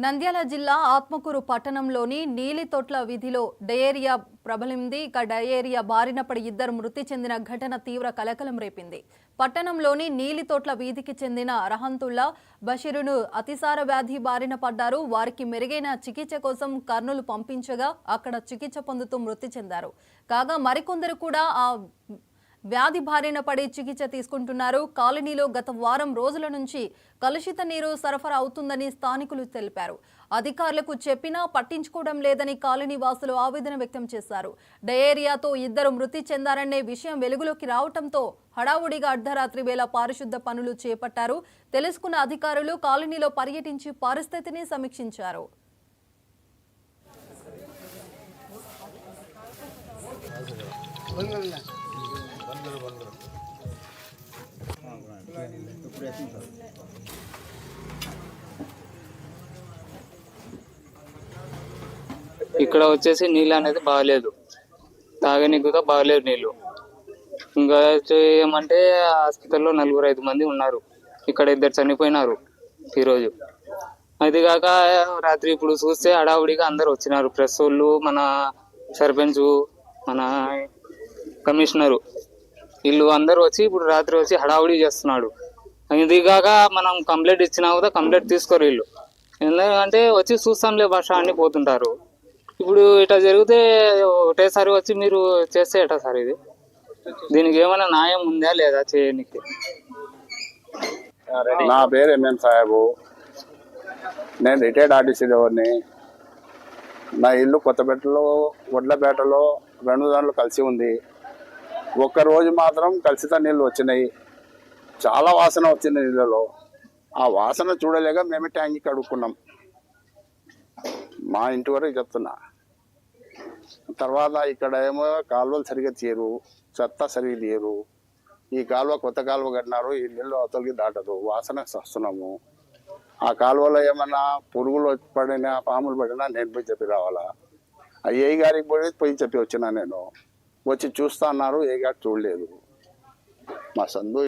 నంద్యాల జిల్లా ఆత్మకూరు పట్టణంలోని నీలితొట్ల వీధిలో డయేరియా ప్రబలింది. డయేరియా బారిన పడి ఇద్దరు మృతి చెందిన ఘటన తీవ్ర కలకలం రేపింది. పట్టణంలోని నీలితొట్ల వీధికి చెందిన రహంతుల్లా బషీరును అతిసార వ్యాధి బారిన పడ్డారు. వారికి మెరుగైన చికిత్స కోసం కర్నూలు పంపించగా అక్కడ చికిత్స పొందుతూ మృతి చెందారు. కాగా మరికొందరు కూడా ఆ వ్యాధి బారిన పడి చికిత్స తీసుకుంటున్నారు. కాలనీలో గత వారం రోజుల నుంచి కలుషిత నీరు సరఫరా అవుతుందని స్థానికులు తెలిపారు. అధికారులకు చెప్పినా పట్టించుకోవడం లేదని కాలనీ వాసులు ఆవేదన వ్యక్తం చేశారు. డయేరియాతో ఇద్దరు మృతి చెందారనే విషయం వెలుగులోకి రావడంతో హడావుడిగా అర్ధరాత్రి వేళ పారిశుద్ధ పనులు చేపట్టారు. తెలుసుకున్న అధికారులు కాలనీలో పర్యటించి పరిస్థితిని సమీక్షించారు. ఇక్కడ వచ్చేసి నీళ్ళు అనేది బాగలేదు, తాగనీకి కూడా బాగలేదు నీళ్ళు. ఇంకా ఏమంటే హాస్పిటల్లో 4-5 మంది ఉన్నారు, ఇక్కడ 2 చనిపోయినారు ఈరోజు. అది కాక రాత్రి ఇప్పుడు చూస్తే హడావుడిగా అందరు వచ్చినారు, ప్రెస్ వాళ్ళు, మన సర్పంచ్, మన కమిషనరు, వీళ్ళు అందరూ వచ్చి ఇప్పుడు రాత్రి వచ్చి హడావుడి చేస్తున్నాడు. ఇది కాక మనం కంప్లైంట్ ఇచ్చినా కూడా కంప్లైంట్ తీసుకోరు వీళ్ళు. ఎందుకంటే వచ్చి చూస్తాంలే భాష అని పోతుంటారు. ఇప్పుడు ఇట్లా జరిగితే ఒకటేసారి వచ్చి మీరు చేస్తే ఎట్లా సార్? ఇది దీనికి ఏమైనా న్యాయం ఉందా లేదా చేయడానికి? నా పేరు ఎంఎం సాహెబు, నేను రిటైర్డ్ ఆర్టీసీ డ్రైవర్ని. నా ఇల్లు కొత్తపేటలో, వడ్లపేటలో 2 దాంట్లో కలిసి ఉంది. ఒక్కరోజు మాత్రం కలుషిత నీళ్ళు వచ్చినాయి, చాలా వాసన వచ్చింది నీళ్ళలో. ఆ వాసన చూడలేక మేమే ట్యాంకి కడుక్కున్నాం, మా ఇంటి వరకు చెప్తున్నా. తర్వాత ఇక్కడ ఏమో కాలువలు సరిగ్గా తీయరు, చెత్త సరిగ్గా తీయరు. ఈ కాలువ కొత్త కాలువ కట్టినారు, ఈ నీళ్ళు అవతలకి దాటదు, వాసన వస్తున్నాము. ఆ కాలువలో ఏమన్నా పురుగులు పడినా, పాములు పడినా నేను పోయి చెప్పి రావాలా? ఆ ఏ గారికి పోయి చెప్పి వచ్చినా నేను. వచ్చి చూస్తా అన్నారు, ఏ గారు చూడలేదు. మా సందు